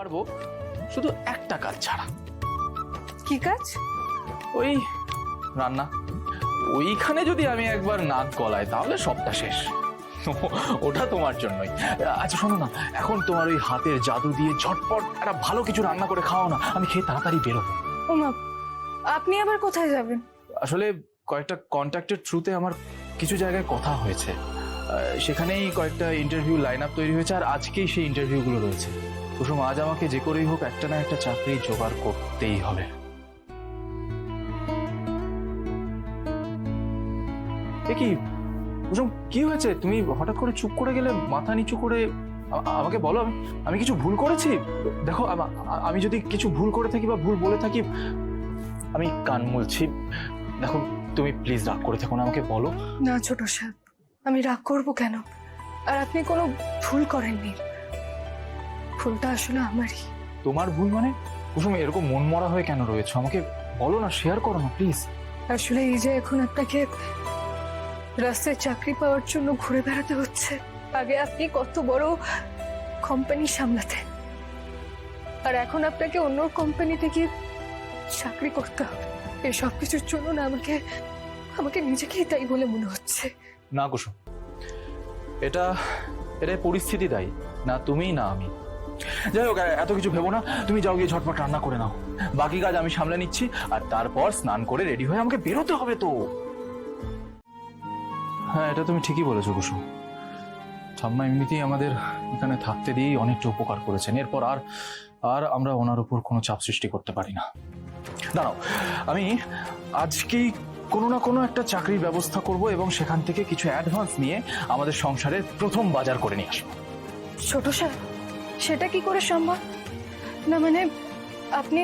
পারবো, শুধু একটা কাজ ছাড়া। কি কাজ? ওই রান্না। ওইখানে যদি আমি একবার নাক গলাই তাহলে সবটা শেষ। ওটা তোমার জন্যই। আচ্ছা শোনো না, এখন তোমার ওই হাতের জাদু দিয়ে ঝটপট একটা ভালো কিছু রান্না করে খাও না, আমি খেয়ে তাড়াতাড়ি বেরোবো। ওমা, আপনি আবার কোথায় যাবেন? আসলে কয়েকটা কন্ট্যাক্টের থ্রুতে আমার কিছু জায়গায় কথা হয়েছে, সেখানেই কয়েকটা ইন্টারভিউ লাইন আপ তৈরি হয়েছে, আর আজকেই সেই ইন্টারভিউগুলো রয়েছে। কুসুম, আজ আমাকে যে করেই হোক একটা না একটা চাকরি জোগাড় করতেই হবে। কি কুসুম, কি হয়েছে? তুমি হঠাৎ করে চুপ করে গেলে, মাথা নিচু করে। আমাকে বলো, আমি কিছু ভুল করেছি? দেখো, আমি যদি কিছু ভুল করে থাকি বা ভুল বলে থাকি, আমি কান মুলছি। দেখো, তুমি প্লিজ রাগ করে থেকো না, আমাকে বলো। না ছোট সাহেব, আমি রাগ করব কেন? আর আপনি কোনো ভুল করেননি, ভুলটা আসলে আমারই। তোমার ভুল মানে? কুসুম, এরকম মন মরা হয়ে কেন রয়েছে? আমাকে বলো না, শেয়ার করো না প্লিজ। আসলে এই যে এখন আপনাকে রাস্তায় চাকরি পাওয়ার জন্য ঘুরে বেড়াতে হচ্ছে, আগে আপনি কত বড় কোম্পানি সামলাতেন, আর এখন আপনাকে অন্য কোম্পানিতে গিয়ে চাকরি করতে হবে। এই সব কিছুর জন্য না আমাকে নিজেকেই তাই বলে মনে হচ্ছে। না কুসুম, এটা পরিস্থিতি দায়ী, না তুমি না আমি। যাই হোক, এত কিছু ভেবো না, তুমি যাও গিয়ে ঝটপট রান্না করে নাও, বাকি কাজ আমি সামলে নিচ্ছি। আর তারপর স্নান করে রেডি হয়ে আমাকে বেরোতে হবে তো। হ্যাঁ, এটা তুমি ঠিকই বলেছো কুসুম। ঠাম্মা এমনিতেই আমাদের এখানে থাকতে দিয়েই অনেকটা উপকার করেছেন, এরপর আর আমরা ওনার উপর কোনো চাপ সৃষ্টি করতে পারি না। দাঁড়াও, আমি আজকেই কোনো না কোনো একটা চাকরির ব্যবস্থা করব এবং সেখান থেকে কিছু অ্যাডভান্স নিয়ে আমাদের সংসারের প্রথম বাজার করে নিয়ে আসবো। ছোট সাহেব, সেটা কি করে সম্ভব? না মানে আপনি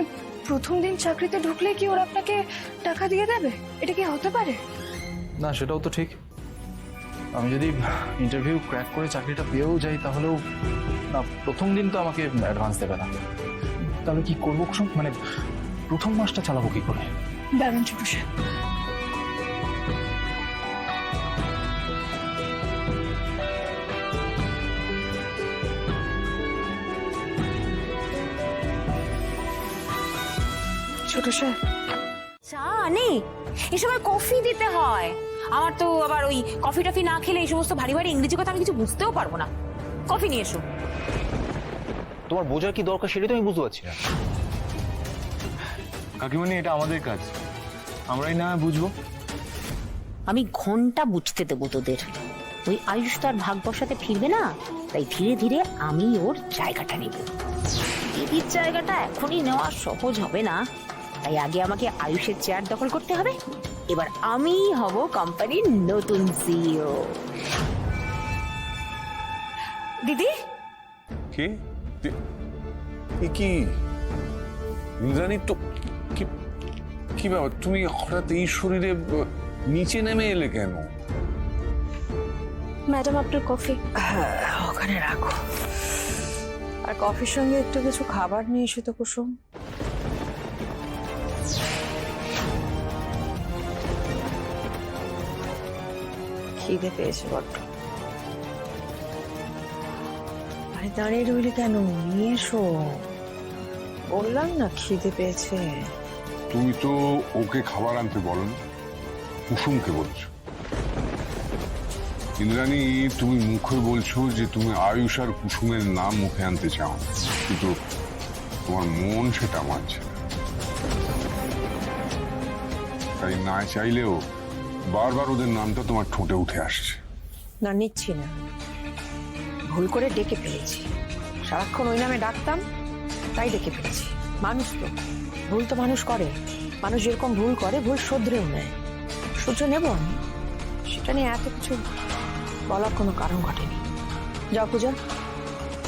প্রথম দিন চাকরিতে ঢুকলে কি ওরা আপনাকে টাকা দিয়ে দেবে? এটা কি হতে পারে? না, সেটাও তো ঠিক। আমি যদি ইন্টারভিউ ক্র্যাক করে চাকরিটা পেয়েও যাই তাহলেও না, প্রথম দিন তো আমাকে অ্যাডভান্স দেবে না। তাহলে কি করবো কুসুম? মানে প্রথম মাসটা চালাবো কি করে? দাঁড়ান ছোট সাহেব, ছোট সাহেব চা নেই, এই সময় কফি দিতে হয়। আমার তো আবার ওই কফি টফি না খেলে এই সমস্ত ভারী ভারী ইংরেজি কথা আমি কিছু বুঝতেও পারবো না। কফি নিয়ে এসো। তোমার বোঝার কি দরকার সেটাই তো আমি বুঝতে পারছি না। কাকিমণি, এটা আমাদের কাজ, আমরাই না বুঝবো। আমি ঘন্টা বুঝতে দেবো তোদের। ওই আয়ুষ তো আর ভাগ বসাতে ফিরবে না, তাই ধীরে ধীরে আমি ওর জায়গাটা নেব। দিদির জায়গাটা এখনই নেওয়া সহজ হবে না, তাই আগে আমাকে আয়ুষের চেয়ার দখল করতে হবে। এবার আমি হব কোম্পানির নতুন সিইও। দিদি, কে? কি ইন্দ্রাণী? তো কি ব্যাপার, তুমি হঠাৎ এই শরীরে নিচে নেমে এলে কেন? ম্যাডাম, আপনার কফি। হ্যাঁ, ওখানে রাখো। আর কফির সঙ্গে একটু কিছু খাবার নিয়ে এসো তো কুসুম। খিদে পেয়েছে বড্ড। আরে দাঁড়িয়ে রইলি কেন? নিয়ে এসো। বললাম না খিদে পেয়েছে। তুমি তো ওকে খাবার আনতে বলো না, কুসুমকে বলছো। ইন্দ্রাণী, তুমি মুখে বলছো যে তুমি আয়ুষ আর কুসুমের নাম মুখে আনতে চাও, কিন্তু তোমার মন সেটা মানছে না। তাই না চাইলেও বারবার ওদের নামটা তোমার ঠোঁটে উঠে আসছে। না, নিচ্ছি না। ভুল করে ডেকে ফেলেছি। সারাক্ষণ ওই নামে ডাকতাম, তাই ডেকে ফেলেছি। মানুষ তো ভুল তো মানুষ করে। মানুষ যেরকম ভুল করে, ভুল শুধরেও নেয়। শুধরে নেব আমি, সেটা নিয়ে এত কিছু বলার কোনো কারণ ঘটেনি। যাও পূজা,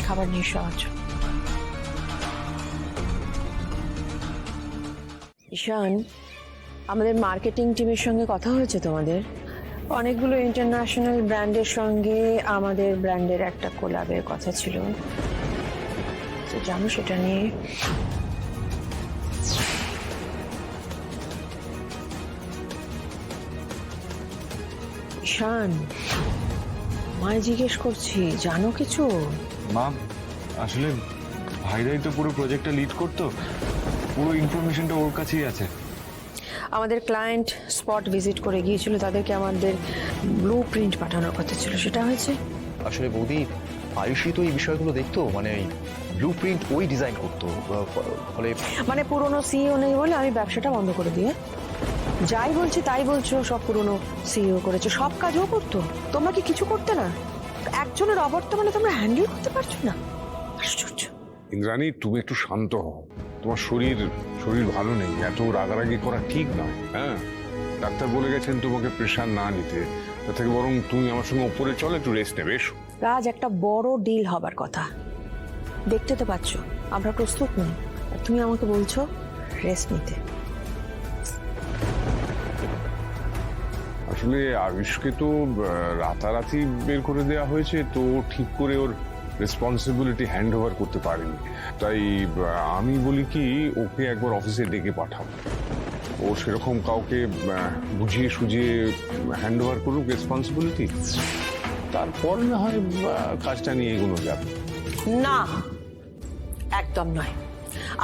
খাবার নিয়ে এসো আজ। ঈশান, আমাদের মার্কেটিং টিমের সঙ্গে কথা হয়েছে তোমাদের। অনেকগুলো ইন্টারন্যাশনাল ব্র্যান্ডের সঙ্গে আমাদের ব্র্যান্ডের একটা কোলাবের কথা ছিল, তো জানো সেটা নিয়ে। ঈশান, মায় জিজ্ঞেস করছি, জানো কিছু? মা, আসলে ভাইরাই তো পুরো প্রজেক্টটা লিড করতো, পুরো ইনফরমেশনটা ওর কাছেই আছে। আমাদের ক্লায়েন্ট স্পট ভিজিট করে গিয়েছিল, তাদেরকে আমাদের ব্লু প্রিন্ট পাঠানোর কথা ছিল, সেটা হয়েছে। আসলে বৌদি আয়ুষী তো এই বিষয়গুলো দেখতো, মানে ব্লু প্রিন্ট ওই ডিজাইন করতো, ফলে মানে পুরনো সিইও নেই বলে আমি ব্যবসাটা বন্ধ করে দিয়ে যাই বলছি তাই বলছো, সব পুরনো সিইও করেছে, সব কাজও করতো, তোমরা কি কিছু করতে না? একজনের অবর্তমানে তোমরা হ্যান্ডেল করতে পারছো না, আশ্চর্য। ইন্দ্রাণী, তুমি একটু শান্ত হও, তোমার শরীর ভালো নেই, এত রাগারাগি করা ঠিক নয়। হ্যাঁ, ডাক্তার বলে গেছেন তোমাকে প্রেশার না নিতে, তার থেকে বরং তুমি আমার সঙ্গে উপরে চলো, একটু রেস্ট নেবে। এসো। রাজ, একটা বড় ডিল হবার কথা, দেখতে তো পাচ্ছ আমরা প্রস্তুত নই, আর তুমি আমাকে বলছো রেস্ট নিতে। আসলে আয়ুষকে তো রাতারাতি বের করে দেওয়া হয়েছে, তো ও ঠিক করে ওর রেসপন্সিবিলিটি হ্যান্ড ওভার করতে পারেনি। তাই আমি বলি কি, ওকে একবার অফিসে ডেকে পাঠাও, ও সেরকম কাউকে বুঝিয়ে সুঝিয়ে হ্যান্ড ওভার করুক রেসপন্সিবিলিটি, তারপর না হয় কাজটা নিয়ে এগোনো যাবে। না, একদম নয়,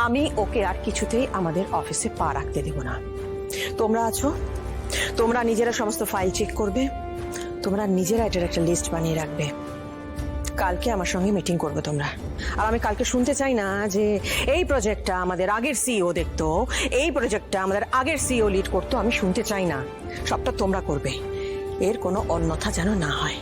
আমি ওকে আর কিছুতেই আমাদের অফিসে পা রাখতে দেব না। তোমরা আছো, তোমরা নিজেরা সমস্ত ফাইল চেক করবে, তোমরা নিজেরা এটার একটা লিস্ট বানিয়ে রাখবে। কালকে আমার সঙ্গে মিটিং করবে তোমরা, আর আমি কালকে শুনতে চাই না যে এই প্রজেক্টটা আমাদের আগের সিইও দেখতো, এই প্রজেক্টটা আমাদের আগের সিইও লিড করতো, আমি শুনতে চাই না। সবটা তোমরা করবে, এর কোনো অন্যথা যেন না হয়।